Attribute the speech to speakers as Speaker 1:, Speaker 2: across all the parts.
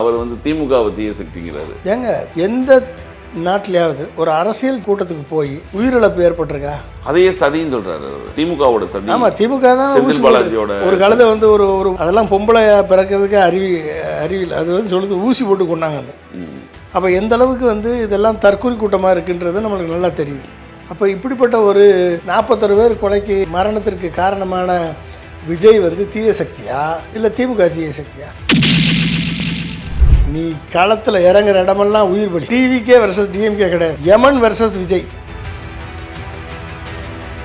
Speaker 1: அவர் வந்து திமுகவை தீய சக்திங்கிறாரு.
Speaker 2: ஏங்க எந்த நாட்டிலேயாவது ஒரு அரசியல் கூட்டத்துக்கு போய் உயிரிழப்பு ஏற்பட்டிருக்கா?
Speaker 1: அதையே சதின்னு சொல்றாரு திமுகவோட சதி.
Speaker 2: ஆமா, திமுக தான்
Speaker 1: செந்தில் பாலாஜியோட
Speaker 2: ஒரு கழுதை வந்து ஒரு அதெல்லாம் பொம்பளை பிறக்கிறதுக்கு அறிவியல் அது வந்து சொல்லுது ஊசி போட்டு கொண்டாங்கன்னு. அப்போ எந்த அளவுக்கு வந்து இதெல்லாம் தற்கொலை கூட்டமாக இருக்குன்றது நம்மளுக்கு நல்லா தெரியுது. அப்போ இப்படிப்பட்ட ஒரு 41 பேர் கொலைக்கு மரணத்திற்கு காரணமான விஜய் வந்து தீய சக்தியா இல்லை திமுக தீய சக்தியா? நீ களத்தில் இறங்குற இடமெல்லாம் உயிர் பலி. டிவிகே வெர்சஸ் டிஎம்கே கிடையாது, யமன் வெர்சஸ் விஜய்.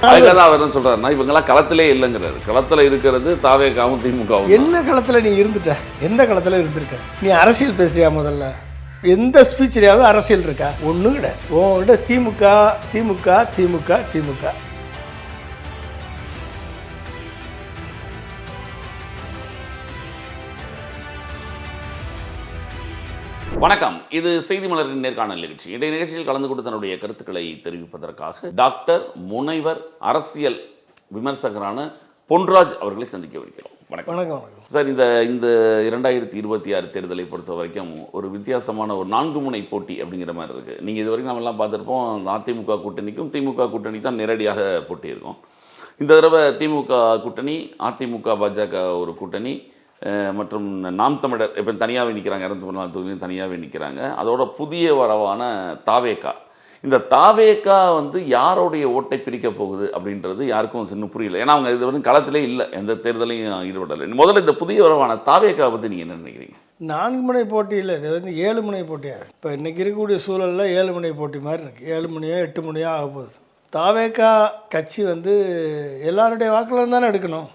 Speaker 1: அதுக்காக அவர் என்ன சொல்றாருன்னா இவங்கெல்லாம் களத்திலே இல்லைங்கிறாரு. களத்தில் இருக்கிறது தாவேகாவும் திமுகவும்.
Speaker 2: என்ன களத்தில் நீ இருந்துட்ட? எந்த களத்தில் இருந்திருக்க? நீ அரசியல் பேசுறியா? முதல்ல எந்த ஸ்பீச்லையாவது அரசியல் இருக்கா? ஒன்றும் கிடையாது. உங்கள்கிட்ட திமுக திமுக திமுக திமுக.
Speaker 1: வணக்கம், இது செய்தி மலரின் நேர்காணல் நிகழ்ச்சி. இன்றைய நிகழ்ச்சியில் கலந்து கொண்டு தன்னுடைய கருத்துக்களை தெரிவிப்பதற்காக டாக்டர் முனைவர் அரசியல் விமர்சகரான பொன்ராஜ் அவர்களை சந்திக்கவிருக்கிறோம். வணக்கம்.
Speaker 2: வணக்கம்
Speaker 1: சார். இந்த 2026 தேர்தலை பொறுத்த வரைக்கும் ஒரு வித்தியாசமான ஒரு 4 முனை போட்டி அப்படிங்கிற மாதிரி இருக்குது. நீங்கள் இது வரைக்கும் நம்ம எல்லாம் பார்த்துருப்போம், அதிமுக கூட்டணிக்கும் திமுக கூட்டணி தான் நேரடியாக போட்டியிருக்கோம். இந்த தடவை திமுக கூட்டணி, அதிமுக பாஜக ஒரு கூட்டணி மற்றும் நாம் தமிழர் இப்போ தனியாகவே நிற்கிறாங்க, 204 தொகுதியும் தனியாகவே நிற்கிறாங்க. அதோட புதிய வரவான தாவேகா. இந்த தாவேகா வந்து யாருடைய ஓட்டை பிரிக்க போகுது அப்படின்றது யாருக்கும் இன்னும் புரியல. ஏன்னா அவங்க இது வந்து களத்திலே இல்லை, எந்த தேர்தலையும் ஈடுபடலை. முதல்ல இந்த புதிய வரவான தாவேகா பற்றி நீங்கள் என்ன நினைக்கிறீங்க?
Speaker 2: 4 முனை போட்டி இல்லை, இது வந்து 7 முனை போட்டியாக. இப்போ இன்றைக்கி இருக்கக்கூடிய சூழலில் 7 முனை போட்டி மாதிரி இருக்குது. 7 முனையோ 8 முனையோ ஆக போகுது. தாவேகா கட்சி வந்து எல்லாருடைய வாக்குலேருந்து தானே எடுக்கணும்.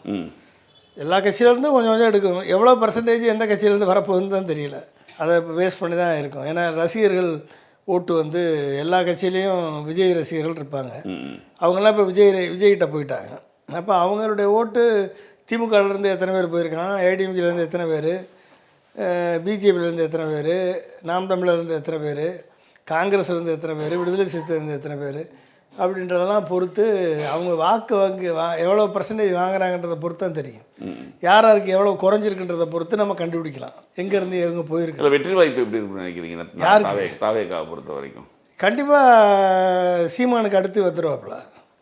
Speaker 2: எல்லா கட்சியிலேருந்தும் கொஞ்சம் கொஞ்சம் எடுக்கணும். எவ்வளோ பர்சன்டேஜ் எந்த கட்சியிலேருந்து வரப்போகுதுன்னு தான் தெரியல. அதை வேஸ்ட் பண்ணி தான் இருக்கும். ஏன்னா ரசிகர்கள் ஓட்டு வந்து எல்லா கட்சியிலையும் விஜய் ரசிகர்கள் இருப்பாங்க. அவங்களாம் இப்போ விஜய்கிட்ட போயிட்டாங்க. அப்போ அவங்களுடைய ஓட்டு திமுகலேருந்து எத்தனை பேர் போயிருக்காங்க, ஏடிஎம்கேலேருந்து எத்தனை பேர், பிஜேபியிலேருந்து எத்தனை பேர், நாம் தமிழர்லேருந்து எத்தனை பேர், காங்கிரஸ்லேருந்து எத்தனை பேர், விடுதலை சிறுத்தைலேருந்து எத்தனை பேர் அப்படின்றதெல்லாம் பொறுத்து அவங்க வாக்கு எவ்வளோ பர்சன்டேஜ் வாங்குறாங்கன்றதை பொறுத்து தான் தெரியும். யாருக்கு எவ்வளோ குறைஞ்சிருக்குன்றதை பொறுத்து நம்ம கண்டுபிடிக்கலாம் எங்கேருந்து எங்கே போயிருக்கு.
Speaker 1: வெற்றி வாய்ப்பு எப்படி இருக்குன்னு நினைக்கிறீங்க யாருக்கு தாவேகாவை பொறுத்த வரைக்கும்?
Speaker 2: கண்டிப்பாக சீமானுக்கு அடுத்து வந்துடுவாப்புல.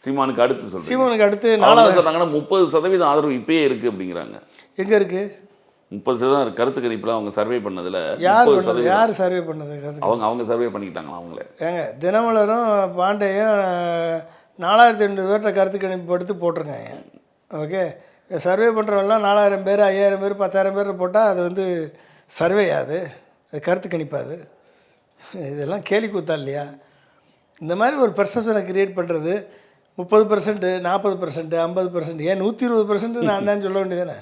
Speaker 1: சீமானுக்கு அடுத்து சொல்லுங்கள்.
Speaker 2: சீமானுக்கு அடுத்து
Speaker 1: 4 சொல்கிறாங்கன்னா 30% ஆதரவு இப்பயே இருக்குது அப்படிங்கிறாங்க.
Speaker 2: எங்கே இருக்குது?
Speaker 1: 30% கருத்து கணிப்பில் அவங்க சர்வே பண்ணதில்
Speaker 2: யார் சர்வே பண்ணது?
Speaker 1: அவங்க சர்வே பண்ணிக்கிட்டாங்களா அவங்களே?
Speaker 2: ஏங்க தினமலரும் பாண்டையும் 4800 பேர்கிட்ட கருத்து கணிப்பு எடுத்து போட்டிருக்காங்க. ஓகே, சர்வே பண்ணுறவங்களாம் 4000 பேர் 5000 பேர் 10,000 பேர் போட்டால் அது வந்து சர்வே அது கருத்து கணிப்பாது. இதெல்லாம் கேலி கூத்தா இல்லையா? இந்த மாதிரி ஒரு பெர்செப்ஷனை க்ரியேட் பண்ணுறது 30%, 40%, 50%, ஏன் 120% நான் தான் சொல்ல வேண்டியதானே?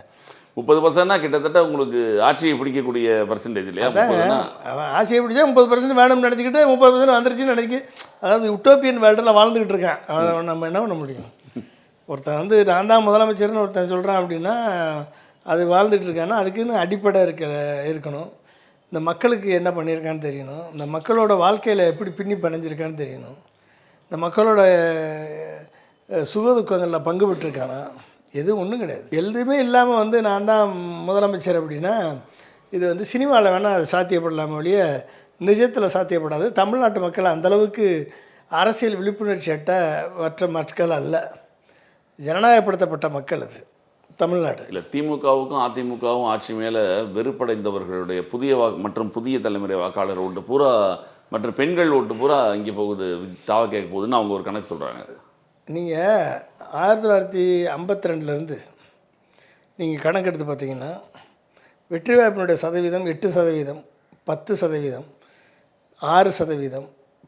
Speaker 1: 30% கிட்டத்தட்ட உங்களுக்கு ஆட்சியை பிடிக்கக்கூடிய பர்சன்டேஜ் இல்லையா?
Speaker 2: ஆட்சியை பிடிச்சா 30% வேணும்னு நினச்சிக்கிட்டு 30% வந்துருச்சுன்னு நினைக்கி, அதாவது யுட்டோப்பியன் வேர்ல்டில் வாழ்ந்துக்கிட்டு இருக்கேன். அதை நம்ம என்ன பண்ண முடியும்? ஒருத்தன் வந்து நான் தான் முதலமைச்சர்னு ஒருத்தன் சொல்கிறான் அப்படின்னா அது வாழ்ந்துட்டு இருக்கான்னா அதுக்குன்னு அடிப்படை இருக்கணும். இந்த மக்களுக்கு என்ன பண்ணியிருக்கான்னு தெரியணும். இந்த மக்களோட வாழ்க்கையில் எப்படி பின்னி பிணைஞ்சிருக்கான்னு தெரியணும். இந்த மக்களோட சுகதுக்கங்களில் பங்கு பெற்றிருக்கானா? எதுவும் ஒன்றும் கிடையாது. எதுவுமே இல்லாமல் வந்து நான் தான் முதலமைச்சர் அப்படின்னா இது வந்து சினிமாவில் வேணால் அது சாத்தியப்படலாமல் ஒழிய நிஜத்தில் சாத்தியப்படாது. தமிழ்நாட்டு மக்கள் அந்தளவுக்கு அரசியல் விழிப்புணர்ச்சி மற்ற மக்கள் அல்ல, ஜனநாயகப்படுத்தப்பட்ட மக்கள் அது தமிழ்நாடு.
Speaker 1: இல்லை, திமுகவுக்கும் அதிமுகவும் ஆட்சி மேலே வெறுப்படைந்தவர்களுடைய புதிய தலைமுறை வாக்காளர் ஓட்டு பூரா மற்ற பெண்கள் ஓட்டு பூரா இங்கே போகுது, தாவேகாவுக்கு போகுதுன்னு அவங்க ஒரு கணக்கு சொல்கிறாங்க.
Speaker 2: நீங்கள் 1952 நீங்கள் கணக்கெடுத்து பார்த்தீங்கன்னா வெற்றி வாய்ப்பினுடைய சதவீதம் 8%, 10%, 6%,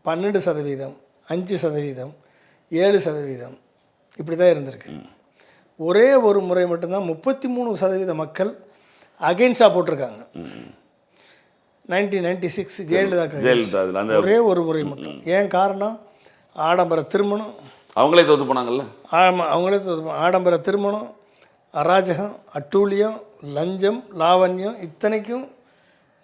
Speaker 2: 12%, 5%, 7% இப்படி தான் இருந்திருக்கு. ஒரே ஒரு முறை மட்டும்தான் 33% மக்கள் அகெயின்ஸ்டாக போட்டிருக்காங்க. 1996 ஜெயலலிதா ஒரே ஒரு முறை மட்டும். ஏன் காரணம்? ஆடம்பர திருமணம்.
Speaker 1: அவங்களே தோற்று போனாங்கல்ல.
Speaker 2: ஆமாம், அவங்களே தோற்று. ஆடம்பர திருமணம், அராஜகம், அட்டூழியம், லஞ்சம், லாவண்யம், இத்தனைக்கும்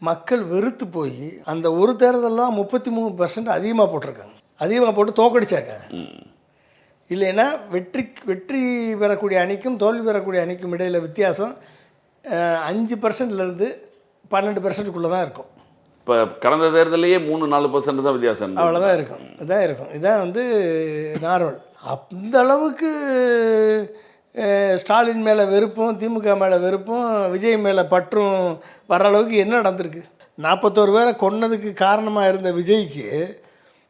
Speaker 2: மக்கள் வெறுத்து போய் அந்த ஒரு தேர்தலாம் 33% அதிகமாக போட்டிருக்காங்க. அதிகமாக போட்டு தோக்கடிச்சாங்க. இல்லைன்னா வெற்றி பெறக்கூடிய அணிக்கும் தோல்வி பெறக்கூடிய அணிக்கும் இடையில் வித்தியாசம் 5%லேருந்து 12% தான் இருக்கும்.
Speaker 1: இப்போ கடந்த தேர்தலையே 3-4% தான் வித்தியாசம் இருந்தது.
Speaker 2: அவ்வளோதான் இருக்கும். இதான் வந்து நார்மல். அந்த அளவுக்கு ஸ்டாலின் மேலே வெறுப்பும், திமுக மேலே வெறுப்பும், விஜய் மேலே பற்றும் வர அளவுக்கு என்ன நடந்திருக்கு? 41 பேரை கொன்னதுக்கு காரணமாக இருந்த விஜய்க்கு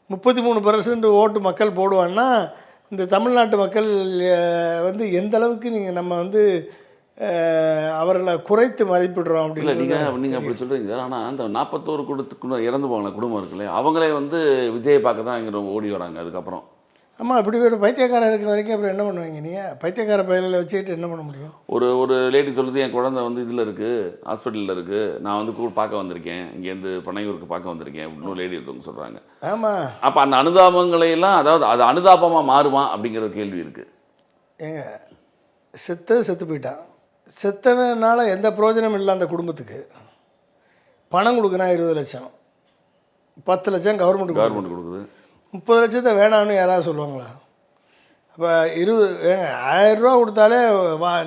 Speaker 2: 33% ஓட்டு மக்கள் போடுவான்னா, இந்த தமிழ்நாட்டு மக்கள் வந்து எந்த அளவுக்கு நம்ம வந்து அவர்களை குறைத்து மதிப்பிடுறோம்
Speaker 1: இல்லை,
Speaker 2: அப்படின்னு.
Speaker 1: நீங்கள் அப்படி சொல்கிறீங்க. ஆனால் அந்த 41 குடும்பத்துக்கு இறந்து போன குடும்பம் இருக்குல்ல, அவங்களே வந்து விஜயை பார்க்க தான் இங்கே ஓடி வராங்க அதுக்கப்புறம்.
Speaker 2: ஆமாம், இப்படி ஒரு பைத்தியக்காரன் இருக்கிற வரைக்கும் அப்புறம் என்ன பண்ணுவாங்க நீங்கள்? பைத்தியக்கார பயிலில் வச்சுக்கிட்டு என்ன பண்ண முடியும்?
Speaker 1: ஒரு லேடி சொல்லுது, என் குழந்தை வந்து இதில் இருக்குது, ஹாஸ்பிட்டலில் இருக்குது, நான் வந்து கூட பார்க்க வந்திருக்கேன், இங்கேருந்து பனையூருக்கு பார்க்க வந்திருக்கேன் அப்படின்னு லேடி ஒருத்தவங்க சொல்கிறாங்க.
Speaker 2: ஆமாம்.
Speaker 1: அப்போ அந்த அனுதாபங்களையெல்லாம், அதாவது அது அனுதாபமாக மாறுமா அப்படிங்கிற ஒரு கேள்வி இருக்குது.
Speaker 2: ஏங்க, செத்து போயிட்டான். செத்தவனால எந்த பிரயோஜனமும் இல்லை அந்த குடும்பத்துக்கு. பணம் கொடுக்குறான் 20 லட்சம், 10 லட்சம் கவர்மெண்ட்
Speaker 1: கொடுக்குது,
Speaker 2: 30 லட்சத்தை வேணான்னு யாராவது சொல்லுவாங்களா? அப்போ 1000 ரூபா கொடுத்தாலே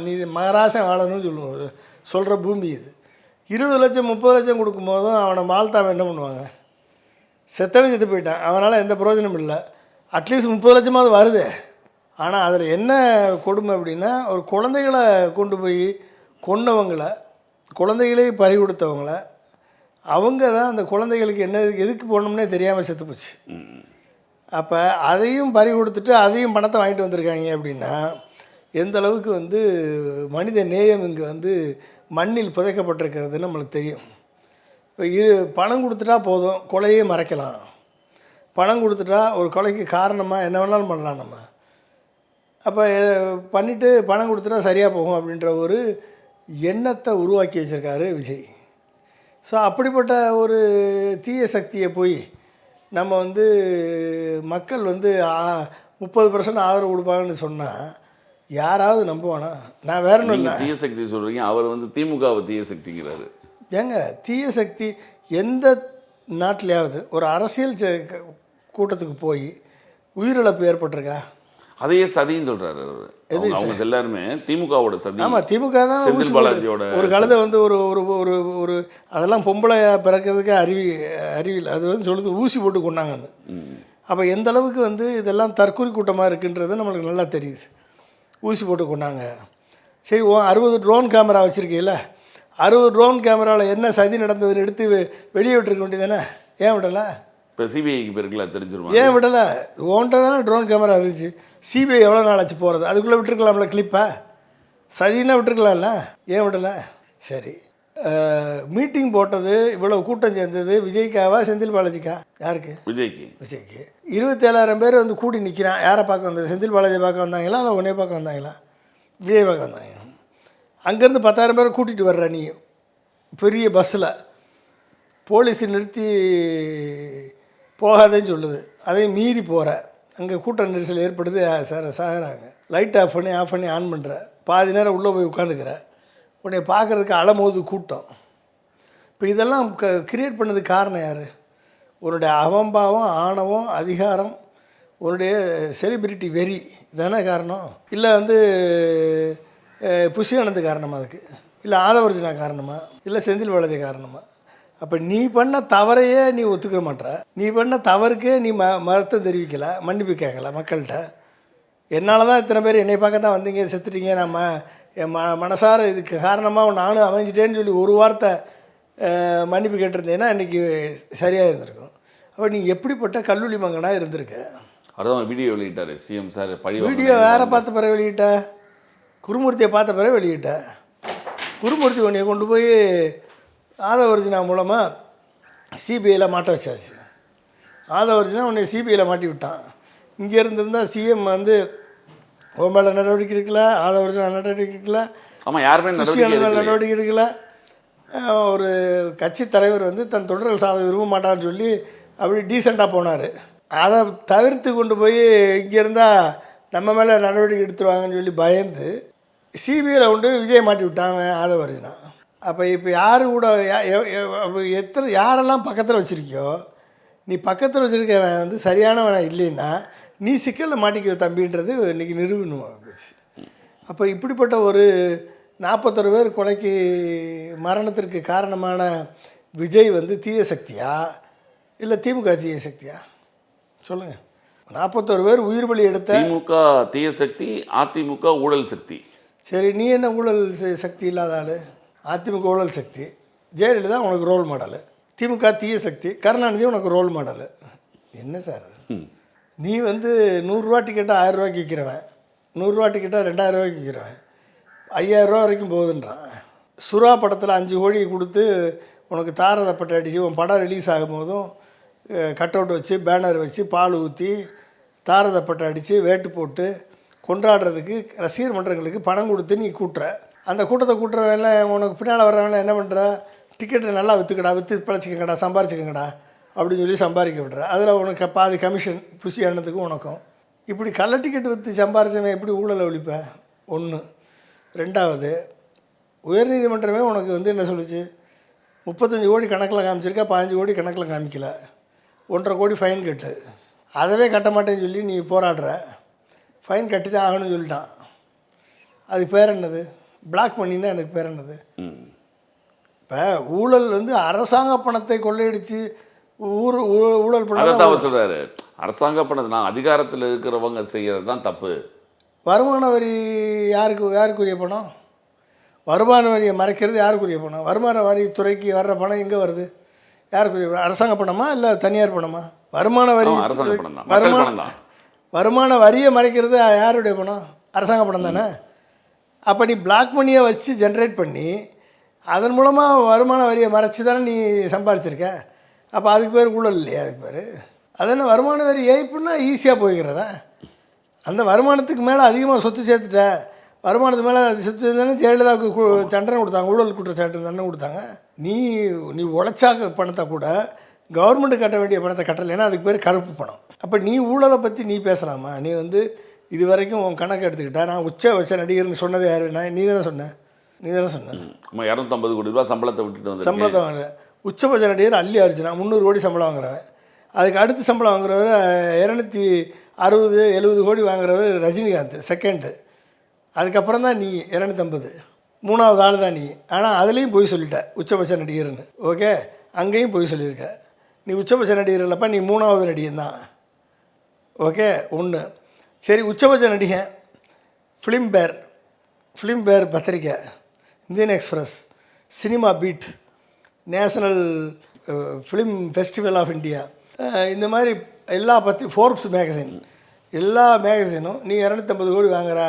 Speaker 2: நீ மகராசன் வாழணும்னு சொல்கிற பூமி இது. 20 லட்சம் 30 லட்சம் கொடுக்கும்போதும் அவனை மால்தாவை என்ன பண்ணுவாங்க? செத்தவன் செத்து போயிட்டான், அவனால் எந்த பிரயோஜனமும் இல்லை. அட்லீஸ்ட் 30 லட்சமாவது வருது. ஆனால் அதில் என்ன கொடுமை அப்படின்னா, ஒரு குழந்தைகளை கொண்டு போய் கொன்னவங்களை, குழந்தைகளே பறி கொடுத்தவங்கள, அவங்க தான் அந்த குழந்தைகளுக்கு என்ன எதுக்கு போடணும்னே தெரியாமல் செத்து போச்சு. அப்போ அதையும் பறி கொடுத்துட்டு அதையும் பணத்தை வாங்கிட்டு வந்திருக்காங்க அப்படின்னா, எந்த அளவுக்கு வந்து மனித நேயம் இங்கே வந்து மண்ணில் புதைக்கப்பட்டிருக்கிறதுன்னு நம்மளுக்கு தெரியும். இப்போ பணம் கொடுத்துட்டா போதும், கொலையே மறைக்கலாம். பணம் கொடுத்துட்டா ஒரு கொலைக்கு காரணமாக என்ன வேணாலும் பண்ணலாம் நம்ம. அப்போ பண்ணிவிட்டு பணம் கொடுத்துட்டா சரியாக போகும் அப்படின்ற ஒரு எண்ணத்தை உருவாக்கி வச்சுருக்காரு விஜய். ஸோ அப்படிப்பட்ட ஒரு தீய சக்தியை போய் நம்ம வந்து மக்கள் வந்து 30% ஆதரவு கொடுப்பாங்கன்னு சொன்னால் யாராவது நம்புவானா? நான் வேற ஒன்றும் இல்லை.
Speaker 1: தீய சக்தி சொல்கிறீங்க, அவர் வந்து திமுகவை தீய சக்திங்கிறாரு.
Speaker 2: ஏங்க, தீய சக்தி எந்த நாட்டிலையாவது ஒரு அரசியல் கூட்டத்துக்கு போய் உயிரிழப்பு ஏற்பட்டிருக்கா?
Speaker 1: அதையே சதின்னு சொல்கிறாரு அவர். அவங்க எல்லாருமே திமுகவோட சதி.
Speaker 2: ஆமாம், திமுக தான்.
Speaker 1: செந்தில் பாலாஜியோட
Speaker 2: ஒரு கழுதை வந்து ஒரு ஒரு ஒரு அதெல்லாம் பொம்பளை பிறக்கிறதுக்கு அறிவியல் அது வந்து சொல்லுது ஊசி போட்டு கொண்டாங்கன்னு. அப்போ எந்த அளவுக்கு வந்து இதெல்லாம் தற்கொலை கூட்டமாக இருக்குன்றது நம்மளுக்கு நல்லா தெரியுது. ஊசி போட்டு கொண்டாங்க. சரி, 60 ட்ரோன் கேமரா வச்சுருக்கீங்கள, 60 ட்ரோன் கேமராவில் என்ன சதி நடந்ததுன்னு எடுத்து வெளியே விட்டுருக்க வேண்டியதானே? ஏன் விடலை?
Speaker 1: இப்போ சிபிஐக்கு பேருக்குலாம் தெரிஞ்சிருவாங்க.
Speaker 2: ஏன் விடலை? ஓன்ட்ட தானே ட்ரோன் கேமரா இருந்துச்சு. சிபிஐ எவ்வளோ நாள் ஆச்சு போகிறது? அதுக்குள்ளே விட்டுருக்கலாம்ல கிளிப்பை? சதினா விட்டுருக்கலாம்ல, ஏன் விடலை? சரி, மீட்டிங் போட்டது, இவ்வளோ கூட்டம் சேர்ந்தது விஜய்க்காவா செந்தில் பாலாஜிக்கா? யாருக்கு?
Speaker 1: விஜய்க்கு.
Speaker 2: 27,000 பேர் வந்து கூடி நிற்கிறான். யாரை பார்க்க வந்தது? செந்தில் பாலாஜி பார்க்க வந்தாங்களா, இல்லை உன்னைய பார்க்க வந்தாங்களா? விஜய் பார்க்க வந்தாங்க. அங்கேருந்து 10,000 பேரை கூட்டிகிட்டு வர்ற நீ பெரிய பஸ்ஸில் போலீஸ் நிறுத்தி போகாதேன்னு சொல்லுது, அதையும் மீறி போகிற, அங்கே கூட்ட நெரிசல் ஏற்படுது, சாகிறாங்க. லைட் ஆஃப் பண்ணி ஆன் பண்ணுற, பாதி நேரம் உள்ளே போய் உட்காந்துக்கிற, உன்னை பார்க்குறதுக்கு அலமோது கூட்டம். இப்போ இதெல்லாம் கிரியேட் பண்ணதுக்கு காரணம் யார்? உன்னுடைய அகம்பாவம், ஆணவம், அதிகாரம், உன்னுடைய செலிபிரிட்டி வெறி இதானே காரணம்? இல்லை வந்து புஷி ஆனது காரணமாக அதுக்கு? இல்லை ஆதவர்ஜனா காரணமா? இல்லை செந்தில் பாலாஜி காரணமா? அப்போ நீ பண்ண தவறையே நீ ஒத்துக்க மாட்டேற. நீ பண்ண தவறுக்கே நீ மறுத்தம் தெரிவிக்கலை, மன்னிப்பு கேட்கல மக்கள்கிட்ட. என்னால் தான் இத்தனை பேர் என்னை பார்க்க தான் வந்தீங்க, செத்துட்டீங்க, நம்ம என் மனசார இதுக்கு காரணமாக நானும் அமைஞ்சிட்டேன்னு சொல்லி ஒரு வார்த்தை மன்னிப்பு கேட்டிருந்தேன்னா இன்றைக்கி சரியாக இருந்திருக்கும். அப்போ நீ எப்படிப்பட்ட கல்லூரி மங்கனாக இருந்திருக்க?
Speaker 1: அதான் வீடியோ வெளியிட்டார் சிஎம் சார்.
Speaker 2: வீடியோ வேறு பார்த்த பிறகு வெளியிட்ட, குருமூர்த்தியை பார்த்த பிறகு வெளியிட்ட. குருமூர்த்தி உன்னைய கொண்டு போய் ஆதவர்ஜனா மூலமாக சிபிஐயில் மாட்ட வச்சாச்சு. ஆதவர்ஜனா உன்னை சிபிஐயில் மாட்டி விட்டான். இங்கே இருந்திருந்தால் சிஎம் வந்து உன் மேலே நடவடிக்கை எடுக்கல, ஆதவர்ஜனா நடவடிக்கை எடுக்கல,
Speaker 1: ஆமாம், யாருமே
Speaker 2: நடவடிக்கை எடுக்கல. ஒரு கட்சி தலைவர் வந்து தன் தொடர்கள் சாத விரும்ப மாட்டான்னு சொல்லி அப்படி டீசெண்டாக போனார். அதை தவிர்த்து கொண்டு போய் இங்கே இருந்தால் நம்ம மேலே நடவடிக்கை எடுத்துருவாங்கன்னு சொல்லி பயந்து சிபிஐயில் கொண்டு விஜய் மாட்டி விட்டாங்க ஆதவர்ஜனா. அப்போ இப்போ யார் கூட யாரெல்லாம் பக்கத்தில் வச்சுருக்கியோ, நீ பக்கத்தில் வச்சுருக்கவன் வந்து சரியானவன் இல்லைன்னா நீ சிக்கலில் மாட்டிக்க தம்பின்றது இன்றைக்கி நிரூபணமாக போச்சு. அப்போ இப்படிப்பட்ட ஒரு 41 பேர் கொலைக்கு மரணத்திற்கு காரணமான விஜய் வந்து தீய சக்தியா இல்லை திமுக தீய சக்தியா சொல்லுங்கள். 41 பேர் உயிர் பலி எடுத்த
Speaker 1: திமுக தீய சக்தி, அதிமுக ஊழல் சக்தி.
Speaker 2: சரி, நீ என்ன ஊழல் சக்தி இல்லாத ஆள்? அதிமுக ஊழல் சக்தி, ஜெயலலிதா உனக்கு ரோல் மாடலு, திமுக தீய சக்தி, கருணாநிதி உனக்கு ரோல் மாடலு. என்ன சார் அது? நீ வந்து 100 டிக்கெட்டை 1000 ரூபாய்க்கு விற்கிறவன், 100 டிக்கெட்டை 2000 ரூபாய்க்கு விற்கிறவன், 5000 ரூபா வரைக்கும் போகுதுன்றான். சுறா படத்தில் 5 கோடி கொடுத்து உனக்கு தாரதப்பட்டு அடித்து உன் படம் ரிலீஸ் ஆகும்போதும் கட் அவுட் வச்சு பேனர் வச்சு பால் ஊற்றி தாரதப்பட்டு அடித்து வேட்டு போட்டு கொண்டாடுறதுக்கு ரசிகர் மன்றங்களுக்கு பணம் கொடுத்து நீ கூட்டுற. அந்த கூட்டத்தை கூட்டுறவன்ல உனக்கு பின்னால் வர்றவன்ல என்ன பண்ணுற? டிக்கெட்டை நல்லா விற்றுக்கடா, விற்று பிழைச்சிக்கங்கடா, சம்பாரிச்சிக்கங்கடா அப்படின்னு சொல்லி சம்பாதிக்க விடுற. அதில் உனக்கு பாதி கமிஷன் புஷி ஆனதுக்கும் உனக்கும். இப்படி கள்ள டிக்கெட் விற்று சம்பாரிச்சவன் எப்படி ஊழலை ஒழிப்ப? ஒன்று. ரெண்டாவது, உயர்நீதிமன்றமே உனக்கு வந்து என்ன சொல்லுச்சு? 35 கோடி கணக்கில் காமிச்சிருக்கா, 15 கோடி கணக்கில் காமிக்கல, 1.5 கோடி ஃபைன் கட்டு. அதவே கட்ட மாட்டேன்னு சொல்லி நீ போராடுற. ஃபைன் கட்டி தான் ஆகணும்னு சொல்லிட்டான். அதுக்கு பேர் என்னது? பிளாக் பண்ணின்னா எனக்கு பேர் என்னது? இப்போ ஊழல் வந்து அரசாங்க பணத்தை கொள்ளையடித்து ஊழல் பண்ண
Speaker 1: சொல்கிறாரு. அரசாங்க பணத்தை நான் அதிகாரத்தில் இருக்கிறவங்க செய்கிறது தான் தப்பு.
Speaker 2: வருமான வரி யாருக்குரிய பணம்? வருமான வரியை மறைக்கிறது யாருக்குரிய பணம்? வருமான வரி துறைக்கு வர்ற பணம் எங்கே வருது? யாருக்குரிய பணம்? அரசாங்க பணமா இல்லை தனியார் பணமா? வருமான வரி வருமான வரியை மறைக்கிறது யாருடைய பணம்? அரசாங்க பணம் தானே. அப்போ நீ பிளாக் மணியை வச்சு ஜென்ரேட் பண்ணி அதன் மூலமாக வருமான வரியை மறைச்சி தானே நீ சம்பாதிச்சிருக்க. அப்போ அதுக்கு பேர் ஊழல் இல்லையா? அதுக்கு பேர் அது என்ன? வருமான வரி ஏய்ப்புன்னா ஈஸியாக போய்க்கிறதா? அந்த வருமானத்துக்கு மேலே அதிகமாக சொத்து சேர்த்துட்ட, வருமானத்துக்கு மேலே சொத்து சேர்த்தானே ஜெயலலிதாவுக்கு தண்டனை கொடுத்தாங்க, ஊழல் குற்றச்சாட்டு தண்டனை கொடுத்தாங்க. நீ உழைச்சாக்க பணத்தை கூட கவர்மெண்ட்டு கட்ட வேண்டிய பணத்தை கட்டலைன்னா அதுக்கு பேர் கருப்பு பணம். அப்போ நீ ஊழலை பற்றி நீ பேசுகிறாமா? நீ வந்து இது வரைக்கும் உன் கணக்கு எடுத்துக்கிட்டா நான் உச்ச நடிகர்னு சொன்னது யார்? நீ தானே சொன்ன.
Speaker 1: 250 கோடி ரூபா சம்பளத்தை விட்டுட்டு வந்து
Speaker 2: சம்பளத்தை வாங்குற உச்சபட்ச நடிகர் அல்லி அர்ஜுனா 300 கோடி சம்பளம் வாங்குறவன். அதுக்கு அடுத்து சம்பளம் வாங்குறவர் 260-70 கோடி வாங்குறவர் ரஜினிகாந்த் செகண்டு. அதுக்கப்புறம் தான் நீ 250 3வது ஆள் தான் நீ. ஆனால் அதுலேயும் போய் சொல்லிட்ட உச்சபட்ச நடிகர்னு. ஓகே, அங்கேயும் போய் சொல்லியிருக்க. நீ உச்சபட்ச நடிகர் இல்லைப்பா, நீ 3வது நடிகன் தான். ஓகே, ஒன்று. சரி, உச்சபட்ச நடிகன் ஃபிலிம் பேர் பத்திரிக்கை, Indian Express, cinema beat, National Film Festival of India, இந்த மாதிரி எல்லா ஃபோர்ப்ஸ் மேகசின், எல்லா மேகசினும் நீ 250 கோடி வாங்குற,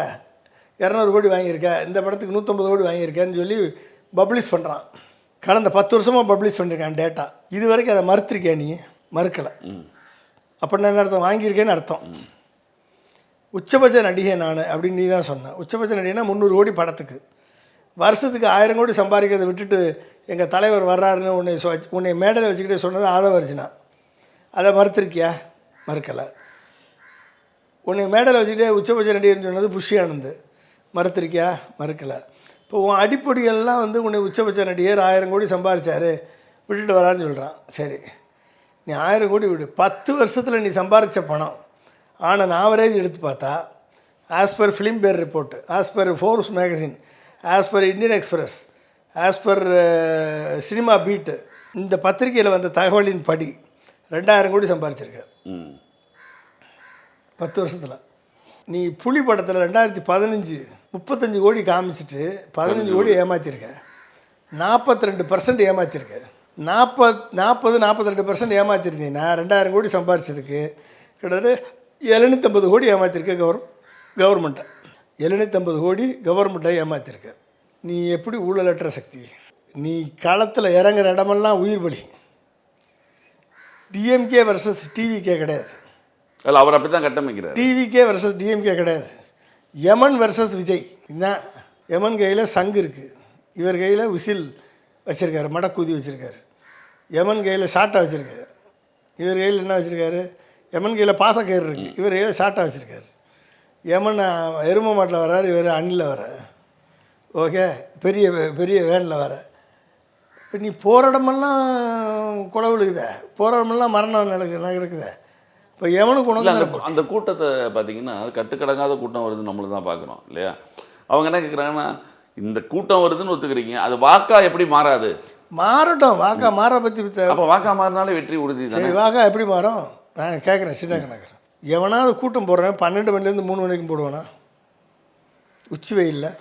Speaker 2: 200 கோடி வாங்கியிருக்க, இந்த படத்துக்கு 150 கோடி வாங்கியிருக்கேன்னு சொல்லி பப்ளிஷ் பண்ணுறான். கடந்த 10 வருஷமாக பப்ளிஷ் பண்ணியிருக்கான் டேட்டா. இது வரைக்கும் அதை மறுத்திருக்கேன் நீ? மறுக்கலை. அப்படின்னா என்ன அர்த்தம்? வாங்கியிருக்கேன்னு அர்த்தம். உச்சபட்ச நடிகை நான் அப்படின்னு நீ தான் சொன்ன. உச்சபட்ச நடிகைனா 300 கோடி படத்துக்கு. வருஷத்துக்கு 1000 கோடி சம்பாதிக்கிறத விட்டுட்டு எங்கள் தலைவர் வர்றாருன்னு உன்னை மேடையில் வச்சுக்கிட்டே சொன்னது ஆதவர்ஜினா. அதை மறுத்திருக்கியா? மறுக்கலை. உன்னை மேடையில் வச்சுக்கிட்டே உச்சபட்ச நடிகர்னு சொன்னது புஷி ஆனந்த். மறுத்திருக்கியா? மறுக்கலை. இப்போ உன் அடிப்படைகள்லாம் வந்து உன்னை உச்சபட்ச நடிகர் 1000 கோடி சம்பாதிச்சார் விட்டுட்டு வரான்னு சொல்கிறான். சரி, நீ 1000 கோடி விடு. 10 வருஷத்தில் நீ சம்பாதிச்ச பணம் ஆனால் ஆவரேஜ் எடுத்து பார்த்தா ஆஸ் பர் ஃபிலிம் பேர் report, as per force magazine, as per Indian express, as per cinema beat, இந்த பத்திரிகையில் வந்த தகவலின் படி 2000 கோடி சம்பாதிச்சிருக்க 10 வருஷத்தில். நீ புலி படத்தில் 2015 35 கோடி காமிச்சிட்டு 15 கோடி ஏமாற்றிருக்க. 42% ஏமாற்றிருக்க. 42% ஏமாற்றிருந்தீங்கன்னா 2000 கோடி சம்பாதிச்சதுக்கு கிட்டத்தட்ட 750 கோடி ஏமாற்றிருக்க கவர்மெண்ட்டை. 750 கோடி கவர்மெண்ட்டை ஏமாற்றிருக்க. நீ எப்படி ஊழலற்ற சக்தி? நீ களத்தில் இறங்குற இடமெல்லாம் உயிர் பலி. டிஎம்கே வர்சஸ் டிவிகே கிடையாது.
Speaker 1: இல்லை, அவர் அப்படி தான் கட்டமைக்கிறார்.
Speaker 2: டிவிகே வர்சஸ் டிஎம்கே கிடையாது. யமன் வர்சஸ் விஜய். இதுதான். யமன் கையில் சங்கு இருக்குது, இவர் கையில் விசில் வச்சுருக்காரு, மடக்கூதி வச்சுருக்காரு. யமன் கையில் சாட்டை வச்சுருக்காரு, இவர் கையில் என்ன வச்சுருக்காரு? யமன் கையில் பாசக்கயிறு இருக்குது, இவர் கையில் சாட்டை வச்சுருக்காரு. யமன் எரும மாட்டில் வர்றார், இவர் அணிலில் வர. ஓகே, பெரிய பெரிய வேனில் வர. இப்போ நீ போகிற இடமெல்லாம் குலை விழுகுதே, போகிற இடமெல்லாம் மரணம் நடக்குதே. இப்போ எவனுக்கு உணவு
Speaker 1: அந்த கூட்டத்தை பார்த்தீங்கன்னா கட்டுக்கடங்காத கூட்டம் வருது, நம்மளும் தான் பார்க்குறோம் இல்லையா? அவங்க என்ன கேட்குறாங்கன்னா, இந்த கூட்டம் வருதுன்னு ஒத்துக்கிறீங்க, அது வாக்கா எப்படி மாறாது?
Speaker 2: மாறட்டும், வாக்கா மாற பற்றி
Speaker 1: அப்போ வாக்கா மாறினாலே வெற்றி உறுதி தானே?
Speaker 2: சரி, வாக்கா எப்படி மாறும்? நான் கேட்குறேன், சின்ன கணக்கு. எவனாவது கூட்டம் போடுறேன் 12 மணிலேருந்து 3 வரைக்கும் போடுவானா? உச்சி வெயிலில்.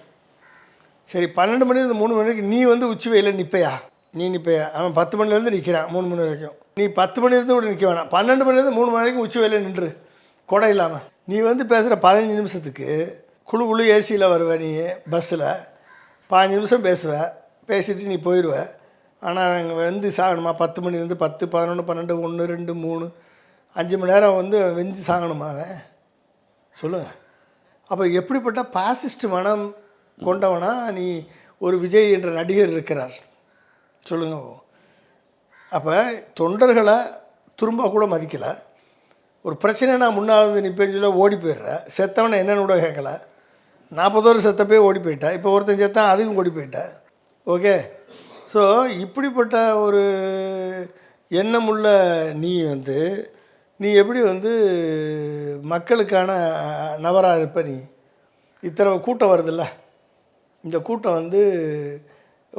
Speaker 2: சரி, 12 மணிலேருந்து 3 மணி வரைக்கும் நீ வந்து உச்சி வெயிலில் நிற்பையா? நீ நிற்பையா? அவன் 10 மணிலேருந்து நிற்கிறான் 3 மணி வரைக்கும். நீ 10 மணிலேருந்து கூட நிற்க வேணாம், 12 மணிலேருந்து 3 மணி வரைக்கும் உச்சி வெயிலில் நின்று கொடை இல்லாமல். நீ வந்து பேசுகிற 15 நிமிஷத்துக்கு குழு ஏசியில் வருவ, நீ பஸ்ஸில் 15 நிமிஷம் பேசுவ, பேசிட்டு நீ போயிடுவ. ஆனால் அங்கே வந்து சாகணுமா? 10 மணிலேருந்து 10, 11, 12, 1, 2, 3, 5 மணி நேரம் வந்து வெஞ்சு சாகணுமா அவன்? சொல்லுங்கள். அப்போ எப்படிப்பட்ட பாசிஸ்ட் மனம் கொண்டவனா நீ ஒரு விஜய் என்ற நடிகர் இருக்கிறார் சொல்லுங்க. அப்போ தொண்டர்களை துரும்பா கூட மதிக்கலை. ஒரு பிரச்சனை நான் முன்னால் வந்து நிற்பேன்னு சொல்ல ஓடி போயிடுறேன். செத்தவனை என்னென்னு கூட கேட்கல. 40 வருஷம் செத்தப்பே ஓடி போயிட்டேன். இப்போ ஒருத்தன் செத்தான், அதுக்கும் ஓடி போயிட்டேன். ஓகே. ஸோ இப்படிப்பட்ட ஒரு எண்ணமுள்ள நீ எப்படி வந்து மக்களுக்கான நபராக இருப்ப? நீ இத்தனை கூட்டம் வருதில்ல, இந்த கூட்டம் வந்து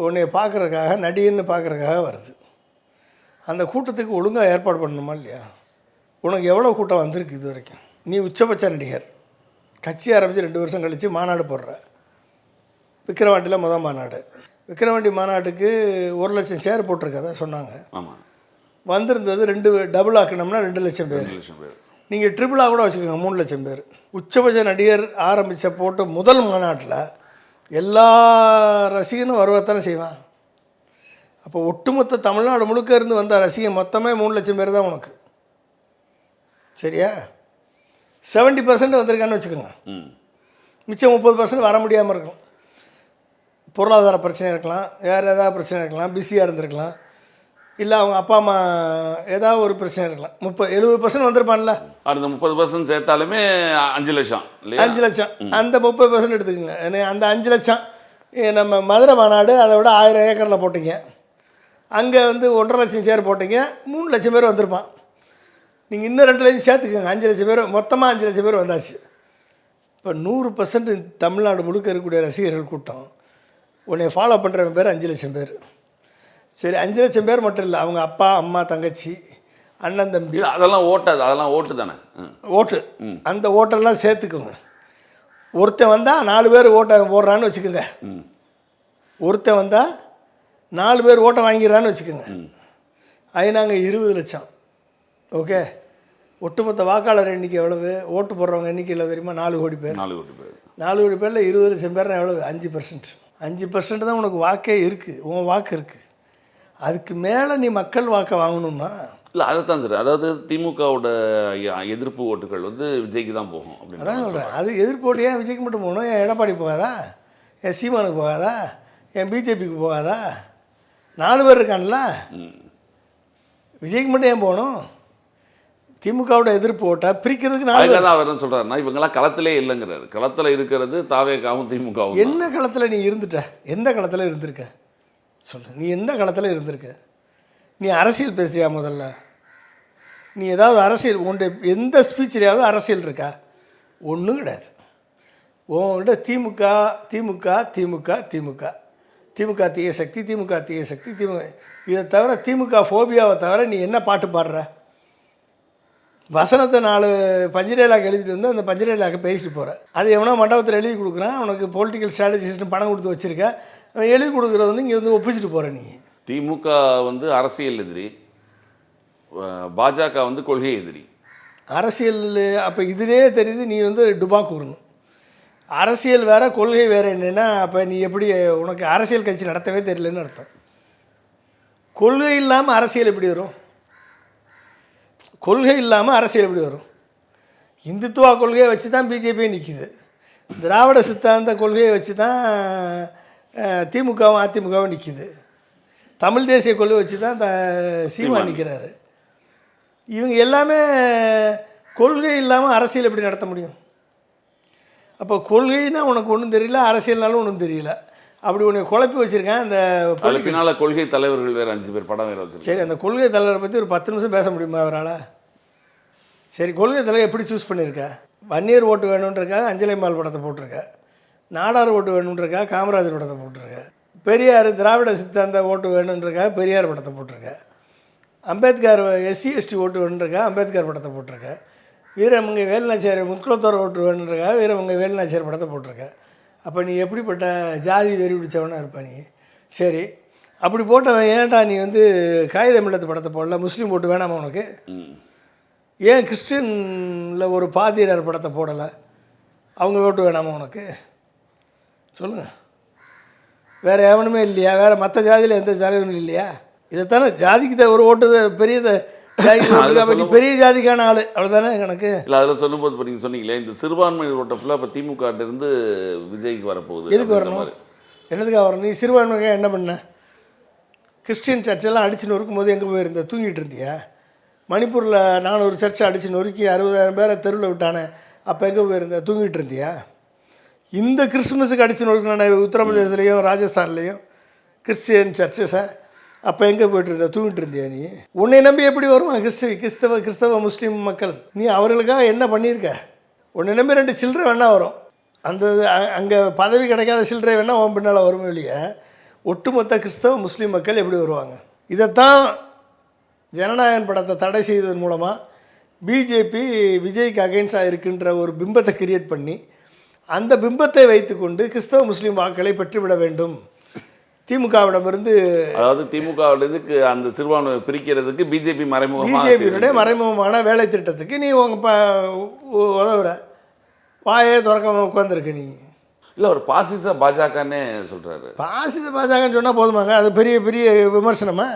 Speaker 2: உன்னை பார்க்குறதுக்காக, நடிகன்னு பார்க்குறதுக்காக வருது. அந்த கூட்டத்துக்கு ஒழுங்காக ஏற்பாடு பண்ணணுமா இல்லையா? உனக்கு எவ்வளோ கூட்டம் வந்திருக்கு இது வரைக்கும்? நீ உச்சபட்ச நடிகர், கட்சி ஆரம்பித்து 2 வருஷம் கழித்து மாநாடு போடுற. விக்கிரவாண்டியில் மாநாடு, விக்கிரவாண்டி மாநாட்டுக்கு 1 லட்சம் சேர் போட்டிருக்கதா சொன்னாங்க.
Speaker 1: ஆமாம்.
Speaker 2: வந்திருந்தது 2 டபுள் ஆக்கணும்னா 2 லட்சம் பேர். நீங்கள் ட்ரிபிளாக கூட வச்சுக்கோங்க, 3 லட்சம் பேர். உச்சபட்ச நடிகர் ஆரம்பித்த போட்டு முதல் மாநாட்டில் எல்லா ரசிகனும் வருவத்தானே செய்வான். அப்போ ஒட்டுமொத்த தமிழ்நாடு முழுக்க இருந்து வந்த ரசிகன் மொத்தமே 3 லட்சம் பேர் தான் உனக்கு. சரியா? 70% வந்திருக்கான்னு வச்சுக்கோங்க. மிச்சம் 30% வர முடியாமல் இருக்கும். பொருளாதார பிரச்சனை இருக்கலாம், வேறு ஏதாவது பிரச்சனை இருக்கலாம், பிஸியாக இருந்திருக்கலாம், இல்லை அவங்க அப்பா அம்மா ஏதாவது ஒரு பிரச்சனை இருக்கலாம். 70% வந்திருப்பான்ல.
Speaker 1: அந்த 30% சேர்த்தாலுமே 5 லட்சம் இல்லையா? 5
Speaker 2: லட்சம். அந்த 30% எடுத்துக்கோங்க. அந்த 5 லட்சம் நம்ம மதுரை மாநாடு அதை விட 1000 ஏக்கரில் போட்டிங்க. அங்கே வந்து 1.5 லட்சம் சேர் போட்டிங்க, 3 லட்சம் பேர் வந்திருப்பான். நீங்கள் இன்னும் 2 லட்சம் சேர்த்துக்கோங்க, 5 லட்சம் பேர், மொத்தமாக 5 லட்சம் பேர் வந்தாச்சு. இப்போ 100% தமிழ்நாடு முழுக்க இருக்கக்கூடிய ரசிகர்கள் கூட்டம், உன்னை ஃபாலோ பண்ணுறவங்க பேர் 5 லட்சம் பேர். சரி, 5 லட்சம் பேர் மட்டும் இல்லை, அவங்க அப்பா அம்மா தங்கச்சி அண்ணன் தம்பி,
Speaker 1: அதெல்லாம் ஓட்டாது, அதெல்லாம் ஓட்டு தானே.
Speaker 2: ஓட்டு. அந்த ஓட்டெல்லாம் சேர்த்துக்கோங்க. ஒருத்தன் வந்தால் 4 பேர் ஓட்டை போடுறான்னு வச்சுக்கோங்க. ஒருத்தன் வந்தால் 4 பேர் ஓட்டை வாங்கிடுறான்னு வச்சுக்கோங்க. நாங்க 20 லட்சம். ஓகே. ஒட்டுமொத்த வாக்காளர் எண்ணிக்கை எவ்வளவு? ஓட்டு போடுறவங்க எண்ணிக்கை இல்லை தெரியுமா? 4 கோடி பேர். 4 கோடி பேர். 4 கோடி பேரில் 20 லட்சம் பேர்னா எவ்வளவு? 5%. 5% தான் உனக்கு வாக்கே இருக்குது, உன் வாக்கு இருக்குது. அதுக்கு மேலே நீ மக்கள் வாக்கை வாங்கணும்னா
Speaker 1: இல்லை, அதைத்தான் சார். அதாவது திமுகவோட எதிர்ப்பு ஓட்டுகள் வந்து விஜய்க்கு தான் போகும் அப்படின்னு
Speaker 2: அதான் சொல்கிறேன். அது எதிர்ப்பு ஓட்டு ஏன் விஜய்க்கு மட்டும் போகணும்? என் எடப்பாடி போகாதா? என் சீமானுக்கு போகாதா? என் பிஜேபிக்கு போகாதா? 4 பேர் இருக்கான்ல, விஜய்க்கு மட்டும் ஏன் போகணும்? திமுகவோட எதிர்ப்பு ஓட்டை பிரிக்கிறதுக்கு 4 பேர் தான்.
Speaker 1: அவர் சொல்கிறாருன்னா இவங்கெல்லாம் களத்திலே இல்லைங்கிறாரு. களத்தில் இருக்கிறது தாவேகாவும் திமுகவும்.
Speaker 2: என்ன களத்தில் நீ இருந்துட்ட? எந்த களத்தில் இருந்திருக்க சொல்லு. நீ எந்த களத்தில் இருந்திருக்க? நீ அரசியல் பேசுறியா? முதல்ல நீ ஏதாவது அரசியல் உன்னுடைய எந்த ஸ்பீச்சிலையாவது அரசியல் இருக்கா? ஒன்றும் கிடையாது. உன்கிட்ட திமுக திமுக திமுக திமுக திமுக தீய சக்தி, திமுக தீய சக்தி, திமுக. இதை தவிர திமுக ஃபோபியாவை தவிர நீ என்ன பாட்டு பாடுற? வசனத்தை 4 பஞ்சரேலாக்கு எழுதிட்டு வந்து அந்த பஞ்சரேலாக்க பேசிட்டு போகிற. அது எவனோ மண்டபத்தில் எழுதி கொடுக்குறான், அவனுக்கு பொலிட்டிக்கல் ஸ்ட்ராட்டஜிஸ்ட்டு பணம் கொடுத்து வச்சுருக்க. அவன் எழுதி கொடுக்குறது வந்து இங்கே வந்து ஒப்பிச்சுட்டு போகிற. நீ
Speaker 1: திமுக வந்து அரசியல் எதிரி, பாஜக வந்து கொள்கை எதிரி.
Speaker 2: அரசியல் அப்போ இதுலேயே தெரியுது நீ வந்து டுபாக் கூறணும். அரசியல் வேறு, கொள்கை வேறு. என்னென்னா அப்போ நீ எப்படி உனக்கு அரசியல் கட்சி நடத்தவே தெரியலன்னு அர்த்தம். கொள்கை இல்லாமல் அரசியல் எப்படி வரும்? கொள்கை இல்லாமல் அரசியல் எப்படி வரும்? இந்துத்துவா கொள்கையை வச்சு தான் பிஜேபியே நிற்கிது. திராவிட சித்தாந்த கொள்கையை வச்சு தான் திமுகவும் அதிமுகவும் நிற்கிது. தமிழ் தேசிய கொள்கை வச்சு தான் சீமா நிற்கிறாரு. இவங்க எல்லாமே கொள்கை இல்லாமல் அரசியல் எப்படி நடத்த முடியும்? அப்போ கொள்கைன்னா உனக்கு ஒன்றும் தெரியல, அரசியல்னாலும் ஒன்றும் தெரியல. அப்படி உன்னை குழப்பி வச்சுருக்கேன். அந்த
Speaker 1: பின்னால் கொள்கை தலைவர்கள் வேறு 5 பேர் படம் வேறு வச்சுருக்கேன்.
Speaker 2: சரி, அந்த கொள்கை தலைவரை பற்றி ஒரு 10 நிமிஷம் பேச முடியுமா அவரால்? சரி, கொள்கை தலைவர் எப்படி சூஸ் பண்ணியிருக்க? வன்னியர் ஓட்டு வேணுன்றக்காக அஞ்சலி மால் படத்தை போட்டிருக்க. நாடார் ஓட்டு வேணுன்றக்கா காமராஜர் படத்தை போட்டிருக்க. பெரியார் திராவிட சித்தாந்த ஓட்டு வேணுன்றக்கா பெரியார் படத்தை போட்டிருக்க. அம்பேத்கர் எஸ்சி எஸ்டி ஓட்டு வேணுன்றக்கா அம்பேத்கர் படத்தை போட்டிருக்க. வீரமங்கை வேலுநாச்சியார் முக்குலத்தோர் ஓட்டு வேணுன்றக்கா வீரமங்கை வேலுநாச்சியார் படத்தை போட்டிருக்க. அப்போ நீ எப்படிப்பட்ட ஜாதி வெறி பிடிச்சவனா இருப்ப நீ? சரி, அப்படி போட்டவன் ஏன்டா நீ வந்து காகிதம் இல்லத்து படத்தை போடல? முஸ்லீம் ஓட்டு வேணாமா உனக்கு? ஏன் கிறிஸ்டினில் ஒரு பாதிரியார் படத்தை போடலை? அவங்க ஓட்டு வேணாமா உனக்கு? சொல்லுங்கள். வேறு எவனுமே இல்லையா? வேறு மற்ற ஜாதியில் எந்த ஜாதியும் இல்லையா? இதைத்தானே ஜாதிக்கு ஒரு ஓட்டு பெரிய பெரிய ஜாதிக்கான ஆள், அவ்வளோதானே கணக்கு.
Speaker 1: இல்லை, அதில் சொல்லும்போது இப்போ நீங்கள் சொன்னீங்களே இந்த சிறுபான்மையினர் ஓட்டை ஃபுல்லாக இப்போ திமுகட்டிருந்து விஜய்க்கு வரப்போகுது.
Speaker 2: எதுக்கு வரணும்? என்னதுக்காக வரணும்? நீ சிறுபான்மைக்காக என்ன பண்ண? கிறிஸ்டின் சர்ச்செல்லாம் அடிச்சு நொறுக்கும் போது எங்கே போயிருந்த? தூங்கிட்டு இருந்தியா? மணிப்பூரில் 400 சர்ச்சை அடித்து நொறுக்கி 60,000 பேரை தெருவில் விட்டானே, அப்போ எங்கே போயிருந்த? தூங்கிட்டு இருந்தியா? இந்த கிறிஸ்துமஸுக்கு அடித்து நொறுக்கினானே உத்தரப்பிரதேசத்துலேயும் ராஜஸ்தான்லேயும் கிறிஸ்டியன் சர்ச்சஸை, அப்போ எங்கே போய்ட்டு இருந்த? தூங்கிட்டு இருந்தியா நீ? உன்னை நம்பி எப்படி வருவான் கிறிஸ்தவ முஸ்லீம் மக்கள்? நீ அவர்களுக்காக என்ன பண்ணியிருக்க? உன்னை நம்பி 2 சில்லறை வேணால் வரும். அந்த அங்கே பதவி கிடைக்காத சில்லறை வேணால் உன் பின்னால் வரும் இல்லையா? ஒட்டுமொத்த கிறிஸ்தவ முஸ்லீம் மக்கள் எப்படி வருவாங்க? இதைத்தான் ஜனநாயகன் படத்தை தடை செய்ததன் மூலமாக பிஜேபி விஜய்க்கு அகெயின்ஸ்டாக இருக்கின்ற ஒரு பிம்பத்தை கிரியேட் பண்ணி அந்த பிம்பத்தை வைத்துக்கொண்டு கிறிஸ்தவ முஸ்லீம் வாக்களை பெற்றுவிட வேண்டும் திமுகவிடமிருந்து.
Speaker 1: அதாவது திமுகவிலிருந்து அந்த சிறுபான்மையை பிரிக்கிறதுக்கு
Speaker 2: பிஜேபியினுடைய மறைமுகமான வேலை திட்டத்துக்கு நீ உதவுற. வாயே திறக்காம உட்காந்துருக்க நீ.
Speaker 1: இல்லை, ஒரு பாசிச பாஜகன்னே சொல்கிறாரு.
Speaker 2: பாசிச பாஜகன்னு சொன்னால் போதுமாங்க? அது பெரிய பெரிய விமர்சனமா?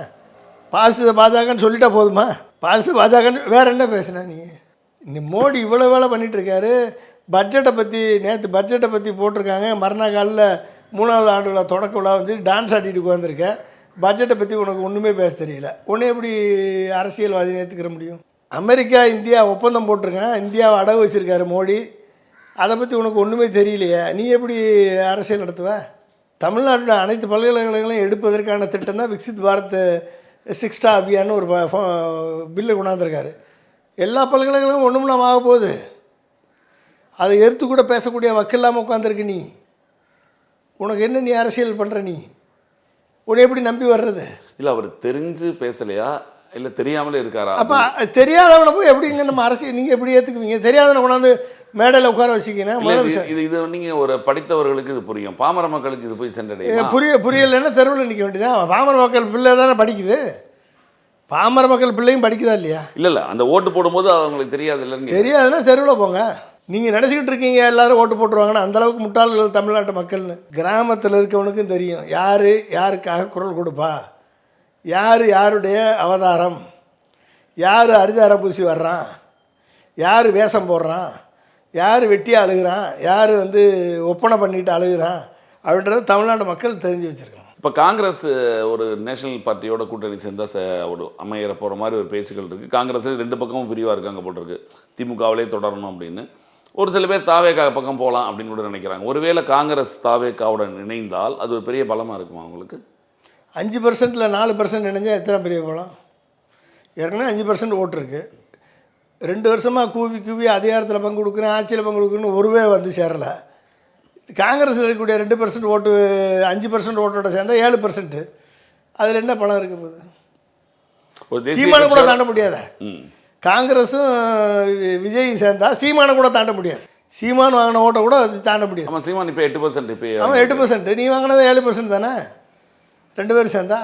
Speaker 2: பாசிச பாஜகன்னு சொல்லிட்டா போதுமா? பாசிச பாஜகன்னு வேறு என்ன பேசுன நீ? மோடி இவ்வளோ வேலை பண்ணிகிட்ருக்காரு. பட்ஜெட்டை பற்றி நேற்று பட்ஜெட்டை பற்றி போட்டிருக்காங்க. மறுநாள் காலில் 3வது ஆண்டு விழா தொடக்க விழா வந்து டான்ஸ் ஆடிட்டு உட்காந்துருக்க. பட்ஜெட்டை பற்றி உனக்கு ஒன்றுமே பேச தெரியல. உன்னை எப்படி அரசியல்வாதி ஏற்றுக்கிற முடியும்? அமெரிக்கா இந்தியா ஒப்பந்தம் போட்டிருக்கேன், இந்தியாவை அடகு வச்சுருக்காரு மோடி. அதை பற்றி உனக்கு ஒன்றுமே தெரியலையே, நீ எப்படி அரசியல் நடத்துவ? தமிழ்நாட்டில் அனைத்து பல்கலைக்கழகங்களையும் எடுப்பதற்கான திட்டம் தான் விக்சித் பாரத் சிக்ஸ்டா அபியான்னு ஒரு பில்லு கொண்டாந்துருக்காரு. எல்லா பல்கலைக்கழகங்களும் ஒன்றும்லாம் ஆக போகுது. அதை எடுத்து கூட பேசக்கூடிய வக்கு இல்லாமல் உட்காந்துருக்கு நீ. உனக்கு என்ன நீ அரசியல் பண்ணுற? நீ உன்னை எப்படி நம்பி வர்றது?
Speaker 1: இல்லை, அவர் தெரிஞ்சு பேசலையா இல்லை தெரியாமலே இருக்காரா?
Speaker 2: அப்போ தெரியாதவனை போய் எப்படிங்க நம்ம அரசியல் நீங்கள் எப்படி ஏற்றுக்குவீங்க? தெரியாதவனை கொண்டாந்து மேடையில் உட்கார வச்சுக்கணும்.
Speaker 1: இது நீங்கள் ஒரு படித்தவர்களுக்கு இது புரியும், பாமர மக்களுக்கு இது போய் சென்றடையும்.
Speaker 2: புரியலைன்னா தெருவில் நிற்க வேண்டியதான். பாமர மக்கள் பிள்ளை தானே படிக்குது. பாமர மக்கள் பிள்ளையும் படிக்குதா இல்லையா?
Speaker 1: இல்லை, அந்த ஓட்டு போடும்போது அவங்களுக்கு தெரியாது இல்லைன்னு.
Speaker 2: தெரியாதுன்னா தெருவில் போங்க. நீங்கள் நினச்சிக்கிட்டு இருக்கீங்க எல்லோரும் ஓட்டு போட்டுருவாங்கன்னா அந்தளவுக்கு முட்டாள்கள் தமிழ்நாட்டு மக்கள்னு. கிராமத்தில் இருக்கவனுக்கும் தெரியும் யார் யாருக்காக குரல் கொடுப்பா, யார் யாருடைய அவதாரம், யார் அரிதாரம் பூசி வர்றான், யார் வேஷம் போடுறான், யார் வெட்டி அழுகிறான், யார் வந்து ஒப்பனை பண்ணிட்டு அழுகிறான் அப்படின்றத தமிழ்நாட்டு மக்கள் தெரிஞ்சு வச்சுருக்காங்க.
Speaker 1: இப்போ காங்கிரஸ் ஒரு நேஷனல் பார்ட்டியோட கூட்டணி சேர்ந்தால் ஒரு அமையற போகிற மாதிரி ஒரு பேச்சுக்கள் இருக்குது. காங்கிரஸ் 2 பக்கமும் பிரிவாக இருக்காங்க போட்டிருக்கு. திமுகவிலே தொடரணும் அப்படின்னு. ஒரு சில பேர் தாவேகா பக்கம் போகலாம் அப்படின்னு கூட நினைக்கிறாங்க. ஒருவேளை காங்கிரஸ் தாவேகாவுடன் இணைந்தால் அது ஒரு பெரிய பலமாக இருக்குமா உங்களுக்கு?
Speaker 2: 5%ல் 4% இணைஞ்சால் எத்தனை பெரிய பலம்? ஏற்கனவே 5% ஓட்டு இருக்குது. 2 வருஷமாக கூவி அதிகாரத்தில் பங்கு கொடுக்குறேன், ஆட்சியில் பங்கு கொடுக்குறேன்னு ஒருவே வந்து சேரலை. காங்கிரஸில் இருக்கக்கூடிய 2% ஓட்டு 5% ஓட்டோட சேர்ந்தால் 7%. அதில் என்ன பலம் இருக்க போகுது? சீமானை கூட தாண்ட முடியாத. காங்கிரஸும் விஜயும் சேர்ந்தா சீமானை கூட தாண்ட முடியாது. சீமான் வாங்கின ஓட்டை கூட தாண்ட முடியாது.
Speaker 1: ஆமாம், சீமான் இப்போ 8%.
Speaker 2: ஆமாம் 8%. நீ வாங்கினது 7% தானே 2 பேரும் சேர்ந்தா.